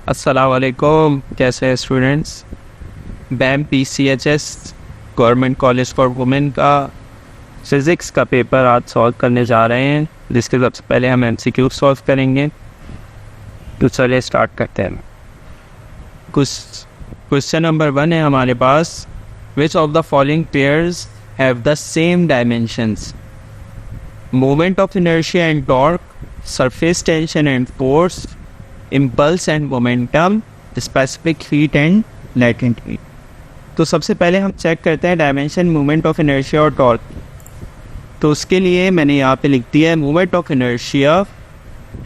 अस्सलाम वालेकुम। कैसे हैं स्टूडेंट्स? बैम PCHS government college for women का फिज़िक्स का पेपर आज सॉल्व करने जा रहे हैं, जिसके सबसे पहले हम MCQ सॉल्व करेंगे। तो चलिए स्टार्ट करते हैं। क्वेश्चन नंबर 1 है हमारे पास, which of the following pairs have the same dimensions? Moment of inertia and torque, surface tension and force, impulse and momentum, specific heat and latent heat. तो सबसे पहले हम चेक करते हैं डायमेंशन मोमेंट ऑफ इनर्शिया और torque. तो उसके लिए मैंने यहाँ पे लिख दिया है moment of inertia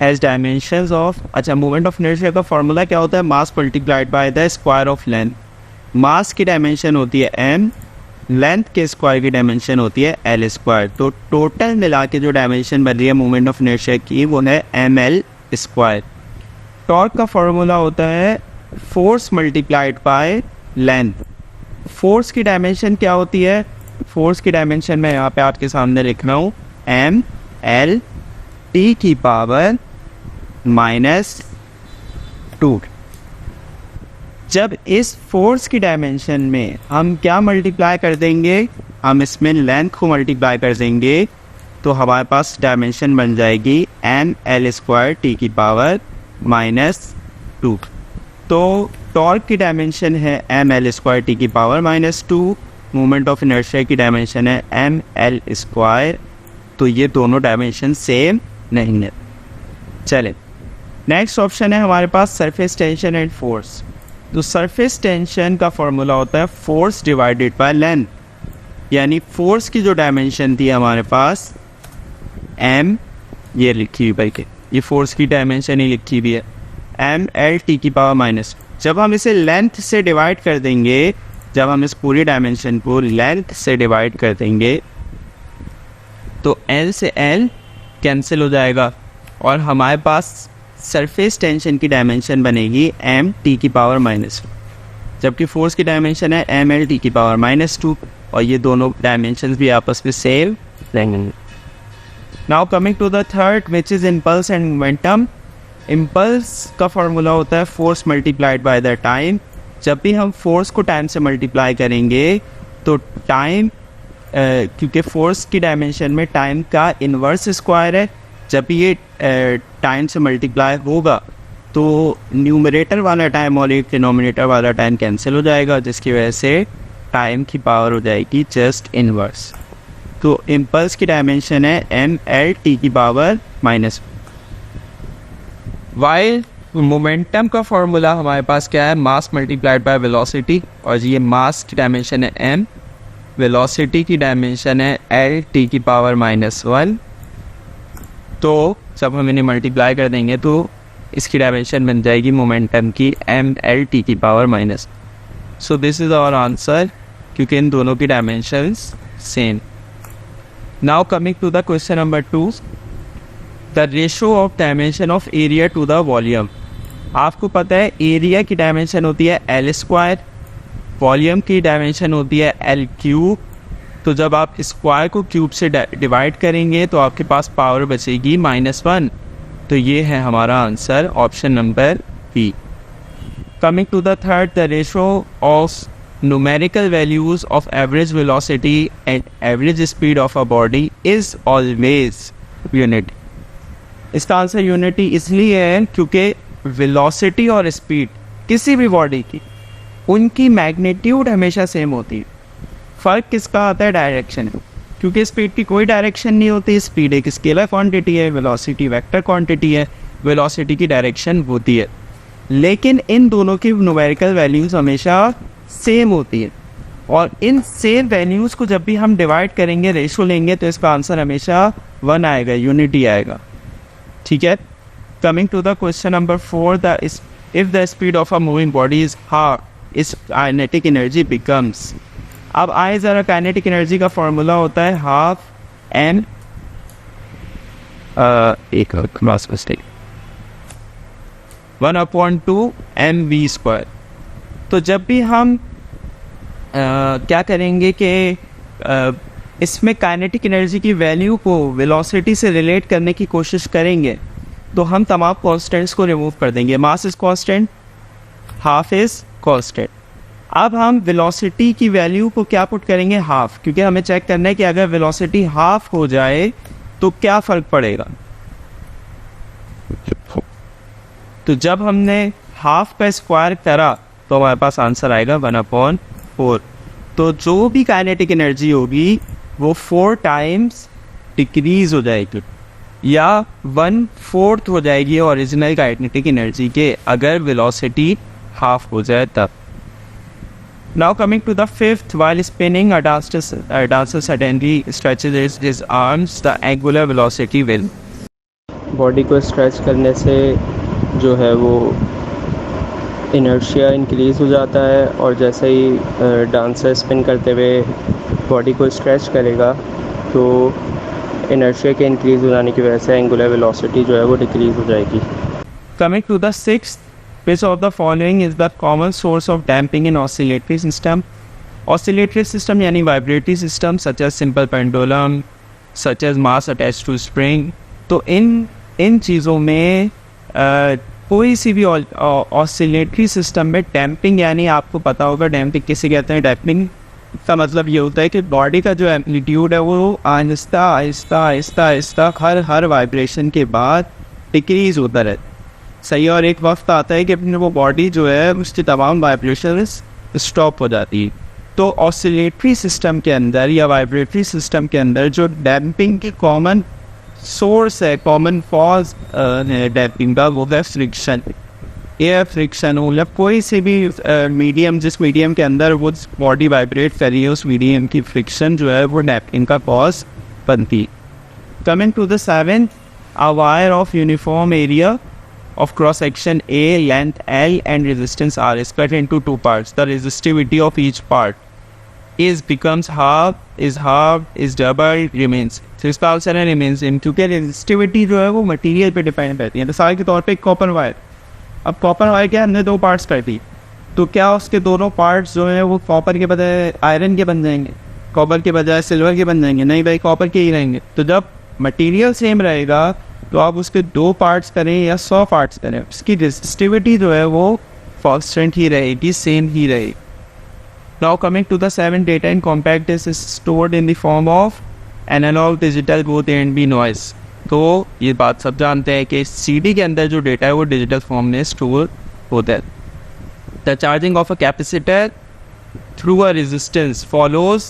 has dimensions of. अच्छा, मोमेंट ऑफ इनर्शिया का फॉर्मूला क्या होता है? Mass multiplied by the square of length. Mass की डायमेंशन होती है m, लेंथ के स्क्वायर की डायमेंशन होती है l स्क्वायर। तो टोटल मिला के जो डायमेंशन बन रही है मोमेंट ऑफ इनर्शिया की वो है ml स्क्वायर। टॉर्क का फॉर्मूला होता है force multiplied by length. Force की डायमेंशन क्या होती है? फोर्स की डायमेंशन मैं यहाँ पे आपके सामने लिख रहा हूँ, एम एल टी की पावर -2। जब इस फोर्स की डायमेंशन में हम क्या मल्टीप्लाई कर देंगे? हम इसमें लेंथ को मल्टीप्लाई कर देंगे, तो हमारे पास डायमेंशन बन जाएगी एम एल स्क्वायर टी की पावर -2। तो टॉर्क की डायमेंशन है एम एल स्क्वायर टी की पावर -2, मोमेंट ऑफ इनर्शिया की डायमेंशन है एम एल स्क्वायर। तो ये दोनों डायमेंशन सेम नहीं है। चले, नेक्स्ट ऑप्शन है हमारे पास सरफेस टेंशन एंड फोर्स। तो सरफेस टेंशन का फॉर्मूला होता है फोर्स डिवाइडेड बाय लेंथ, यानी फोर्स की जो डायमेंशन थी हमारे पास एम, ये लिखी हुई भाई के, ये फोर्स की डायमेंशन ही लिखी हुई है एम एल टी की पावर -। जब हम इसे लेंथ से डिवाइड कर देंगे, जब हम इस पूरी डायमेंशन को लेंथ से डिवाइड कर देंगे तो एल से एल कैंसिल हो जाएगा और हमारे पास सरफेस टेंशन की डायमेंशन बनेगी एम टी की पावर -, जबकि फोर्स की डायमेंशन है एम एल टी की पावर -2, और ये दोनों डायमेंशंस भी आपस में सेम रहेंगे। Now coming to the third, which is impulse and momentum. Impulse का फॉर्मूला होता है force multiplied by the time. जब भी हम फोर्स को टाइम से मल्टीप्लाई करेंगे तो टाइम, क्योंकि फोर्स की डायमेंशन में टाइम का इन्वर्स स्क्वायर है, जब भी ये टाइम से मल्टीप्लाई होगा तो न्यूमरेटर वाला टाइम और एक डिनोमिनेटर वाला टाइम कैंसिल हो जाएगा, जिसकी वजह से टाइम की पावर हो जाएगी जस्ट इन्वर्स। तो इम्पल्स की डायमेंशन है एम एल टी की पावर -। वाइल मोमेंटम का फॉर्मूला हमारे पास क्या है? मास मल्टीप्लाइड बाय वेलोसिटी, और ये मास की डायमेंशन है m, वेलोसिटी की डायमेंशन है एल टी की पावर -1। तो जब हम इन्हें मल्टीप्लाई कर देंगे तो इसकी डायमेंशन बन जाएगी मोमेंटम की एम एल टी की power -। So this is our answer, क्योंकि इन दोनों की dimensions same. Now coming to the question number 2, the ratio of dimension of area to the volume. आपको पता है एरिया की डायमेंशन होती है एल स्क्वायर, वॉल्यूम की डायमेंशन होती है एल क्यूब। तो जब आप स्क्वायर को क्यूब से डिवाइड करेंगे तो आपके पास पावर बचेगी -1। तो ये है हमारा answer, option number B. Coming to the third, the ratio of numerical values of average velocity and average speed of a body is always unity। इसका आंसर यूनिटी इसलिए है क्योंकि वेलोसिटी और स्पीड किसी भी बॉडी की, उनकी मैग्नीट्यूड हमेशा सेम होती है। फ़र्क किसका आता है? डायरेक्शन। क्योंकि स्पीड की कोई डायरेक्शन नहीं होती, स्पीड एक स्केलर क्वांटिटी है, वेलोसिटी वेक्टर क्वांटिटी है, वेलोसिटी की डायरेक्शन होती है। लेकिन इन दोनों की न्यूमेरिकल वैल्यूज़ हमेशा सेम होती है, और इन सेम वैल्यूज़ को जब भी हम डिवाइड करेंगे, रेशो लेंगे, तो इसका आंसर हमेशा 1 आएगा, यूनिटी आएगा। ठीक है। Coming to the question number 4, if the speed of a moving body is half, इस काइनेटिक एनर्जी बिकम्स। अब आए ज़रा, काइनेटिक एनर्जी का फॉर्मूला होता है हाफ एम, एक क्रॉस मिस्टेक, 1/2 mv²। तो जब भी हम क्या करेंगे कि इसमें काइनेटिक एनर्जी की वैल्यू को वेलोसिटी से रिलेट करने की कोशिश करेंगे, तो हम तमाम कॉन्स्टेंट्स को रिमूव कर देंगे। Mass is constant, half is constant. अब हम वेलोसिटी की वैल्यू को क्या पुट करेंगे, हाफ, क्योंकि हमें चेक करना है कि अगर वेलोसिटी हाफ हो जाए तो क्या फ़र्क पड़ेगा। तो जब हमने हाफ का स्क्वायर करा तो हमारे पास आंसर आएगा 1/4। तो जो भी काइनेटिक एनर्जी होगी वो 4 टाइम्स डिक्रीज हो जाएगी या 1/4 हो जाएगी ओरिजिनल काइनेटिक एनर्जी के, अगर वेलोसिटी हाफ हो जाए तब। Now coming to the fifth, while spinning, a dancer suddenly stretches his arms, the angular velocity will। Body को स्ट्रेच करने से जो है वो इनर्शिया इंक्रीज़ हो जाता है, और जैसे ही डांसर स्पिन करते हुए बॉडी को स्ट्रेच करेगा तो इनर्शिया के इंक्रीज़ हो जाने की वजह से एंगुलर वेलोसिटी जो है वो डिक्रीज़ हो जाएगी। Coming to the sixth, which of the following is the common source of damping in oscillatory system? Oscillatory system यानी vibratory system such as simple pendulum, such as mass attached to spring। तो इन चीज़ों में कोई सी भी oscillatory system में damping, यानी आपको पता होगा डैम्पिंग किसे कहते हैं। डैम्पिंग का मतलब ये होता है कि बॉडी का जो एम्पलीट्यूड है वो आहिस्ता आहिस्ता आहिस्ता आहिस्ता हर वाइब्रेशन के बाद डिक्रीज़ होता रहता है, सही। और एक वक्त आता है कि अपनी वो बॉडी जो है उसकी तमाम वाइब्रेशन स्टॉप हो जाती है। तो ऑसिलेटरी सिस्टम के अंदर या वाइब्रेटरी सिस्टम के अंदर जो डैम्पिंग की कॉमन सोर्स है, कॉमन कॉज है डैम्पिंग का, वो है फ्रिक्शन। एयर फ्रिक्शन हो या कोई से भी मीडियम, जिस मीडियम के अंदर वो बॉडी वाइब्रेट कर रही है उस मीडियम की फ्रिक्शन जो है वो डैम्पिंग का कॉज बनती। Coming to the seventh, a wire of uniform area of cross section A, length L and resistance R is cut into 2 parts. The resistivity of each part is becomes half, is doubled, remains। तो इसका answer है remains, क्योंकि resistivity जो है वो material पे depend रहती है। मिसाल के तौर पे कॉपर वायर, अब कॉपर वायर के हमने 2 पार्ट्स कर दी, तो क्या उसके दोनों पार्ट्स जो हैं वो कॉपर के बजाय आयरन के बन जाएंगे, कॉपर के बजाय सिल्वर के बन जाएंगे? नहीं भाई, कॉपर के ही रहेंगे। तो जब मटेरियल सेम रहेगा तो आप उसके 2 पार्ट्स करें या 100 पार्ट्स करें, उसकी रेजिस्टिविटी जो है वो कांस्टेंट ही रहेगी, सेम ही रहेगी। Now coming to the 7, data in compact disc is stored in the form of analog, digital, both and B noise. तो ये बात सब जानते हैं कि सीडी के अंदर जो डेटा है वो डिजिटल फॉर्म में स्टोर होता है। The charging of a capacitor through a resistance follows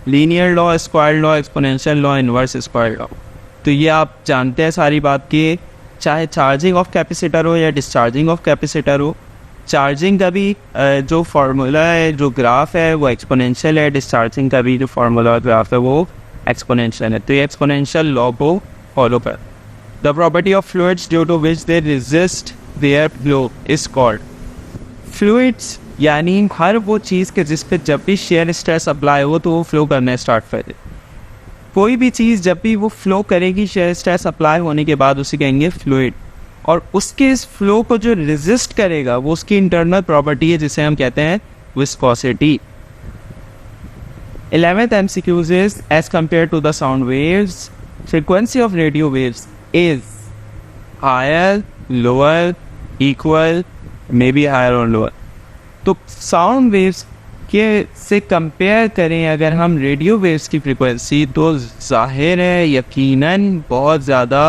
linear law, square law, exponential law, inverse square law. तो ये आप जानते हैं सारी बात कि चाहे चार्जिंग ऑफ कैपेसिटर हो या डिस्चार्जिंग ऑफ कैपेसिटर हो, चार्जिंग का भी जो फार्मूला है, जो ग्राफ है वो एक्सपोनेंशियल है, डिस्चार्जिंग का भी जो फार्मूला ग्राफ है वो एक्सपोनेंशियल है। तो ये एक्सपोनेंशियल लॉ को फॉलो कर। The property of fluids due to which they resist their flow is called. Fluids यानी हर वो चीज़ के जिस पे जब भी शेयर स्ट्रेस अप्लाई हो तो वो फ्लो करना स्टार्ट कर दे। कोई भी चीज़ जब भी वो फ्लो करेगी शेयर स्ट्रेस अप्लाई होने के बाद उसे कहेंगे फ्लूइड, और उसके इस फ्लो को जो रेजिस्ट करेगा वो उसकी इंटरनल प्रॉपर्टी है जिसे हम कहते हैं viscosity. 11th MCQs is as compared to the sound waves, frequency of radio waves is higher, lower, equal, maybe higher or lower। तो साउंड वेव्स के से कंपेयर करें अगर हम रेडियो वेव्स की फ्रीक्वेंसी, तो जाहिर है यकीनन बहुत ज़्यादा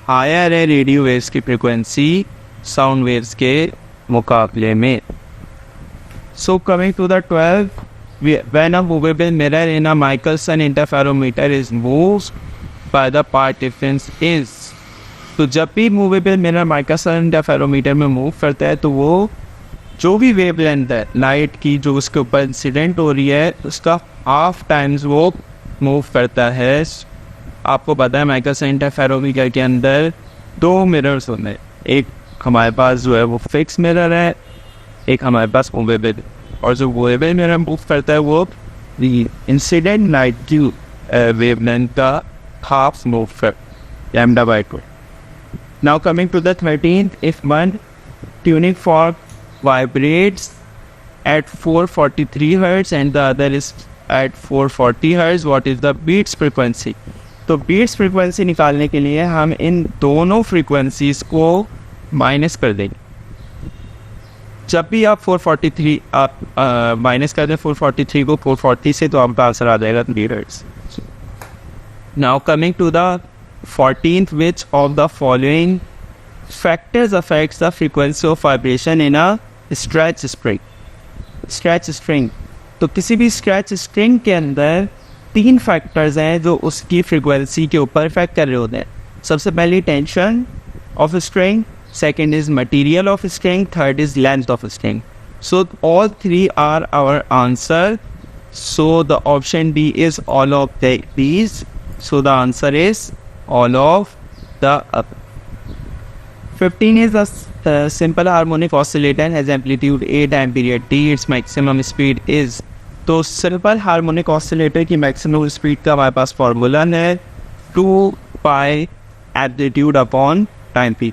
हायर है रेडियो वेव्स की फ्रीक्वेंसी साउंड वेव्स के मुकाबले में। So coming to the 12th, when a movable mirror in a Michelson interferometer is moved by the path difference is। तो जब भी मूवेबल मिरर माइकलसन इंटरफेरोमीटर में मूव करता है तो वो जो भी वेव लेंथ है लाइट की जो उसके ऊपर इंसिडेंट हो रही है उसका हाफ टाइम्स वो मूव करता है। आपको पता है माइकलसन इंटरफेरोमीटर के अंदर 2 मिरर्स होते हैं, एक हमारे पास जो है वो फिक्स मिरर है, एक हमारे पास मूवेबल, और जो मूवेबल मिरर मूव करता है वो इंसिडेंट लाइट की वेव लेंथ का हाफ मूव कर λ/2। Now coming to the 13th, if one tuning fork vibrates at 443 Hz and the other is at 440 Hz, what is the beats frequency? तो beats frequency निकालने के लिए हम इन दोनों frequencies को माइनस कर देंगे। जब भी आप 443 आप माइनस कर दें 443 को 440 से, तो आपका आंसर आ जाएगा 3 hertz. Now coming to the 14th, which of the following factors affects the frequency of vibration in a stretch spring? Stretch string, तो किसी भी स्ट्रेच स्ट्रिंग के अंदर 3 फैक्टर्स हैं जो उसकी फ्रीक्वेंसी के ऊपर इफेक्ट कर रहे होते हैं। सबसे पहली tension of string, second is material of string, third is length of string. So all 3 are our answer, so the option D is all of these, so the answer is all of the up. 15 is a simple harmonic oscillator and has amplitude A, time period T, its maximum speed is, तो simple harmonic oscillator की maximum speed का हमारे पास formula है 2 pi amplitude upon time P.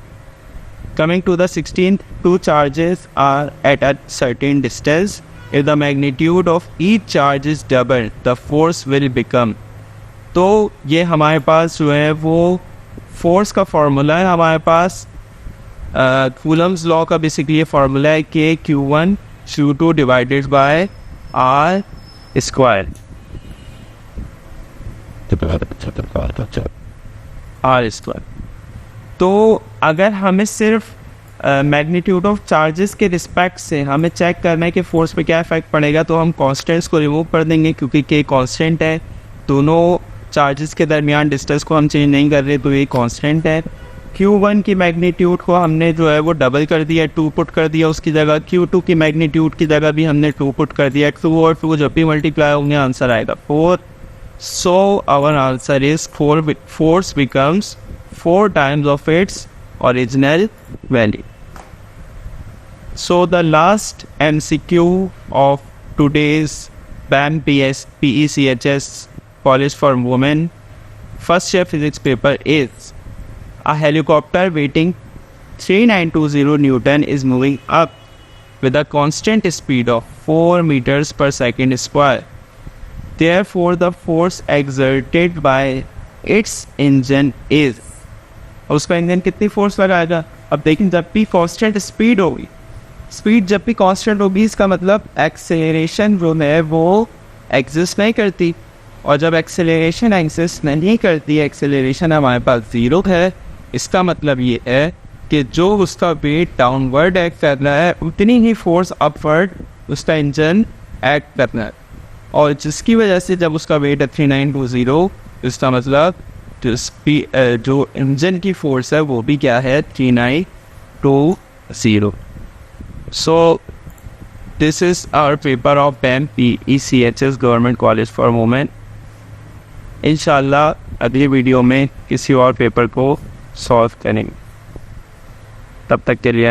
Coming to the 16th, 2 charges are at a certain distance. If the magnitude of each charge is double, the force will become, तो ये हमारे पास जो है वो फोर्स का फार्मूला है हमारे पास। कूलम्स लॉ का बेसिकली ये फार्मूला है कि Q1 Q2 divided by R square, R square. तो अगर हमें सिर्फ मैग्नीट्यूड ऑफ चार्जेस के रिस्पेक्ट से हमें चेक करना है कि फोर्स पे क्या इफेक्ट पड़ेगा, तो हम कॉन्स्टेंट्स को रिमूव कर देंगे क्योंकि K कांस्टेंट है, दोनों चार्जेस के दरमियान डिस्टेंस को हम चेंज नहीं कर रहे, तो ये कांस्टेंट है। Q1 की मैग्नीट्यूड को हमने जो है वो डबल कर दिया, 2 पुट कर दिया उसकी जगह। Q2 की मैग्नीट्यूड की जगह भी हमने 2 पुट कर दिया। 2 और 2 जब भी मल्टीप्लाई होंगे आंसर आएगा 4। So our answer is 4, force becomes 4 times of its original value. So the last MCQ of today's BAM PECHS College for Women first year physics paper is, a helicopter weighing 3920 Newton is moving up with a constant speed of 4 meters per second square. Therefore, the force exerted by its engine is, उसका engine कितनी force लगाएगा। अब देखें, जब भी constant speed होगी, speed जब भी कांस्टेंट होगी इसका मतलब एक्सेलरेशन जो है वो एग्जिस्ट नहीं करती, और जब एक्सेलरेशन एग्जिस्ट नहीं करती, एक्सेलरेशन हमारे पास 0 है, इसका मतलब ये है कि जो उसका वेट डाउनवर्ड एक्ट कर रहा है उतनी ही फोर्स अपवर्ड उसका इंजन एक्ट करना है, और जिसकी वजह से जब उसका वेट है 3920, इसका मतलब जो इंजन की फोर्स है वो भी क्या है 3920। So this is our paper of BAM PECHS government college for women. इंशाल्लाह अगली वीडियो में किसी और पेपर को सॉल्व करेंगे, तब तक के लिए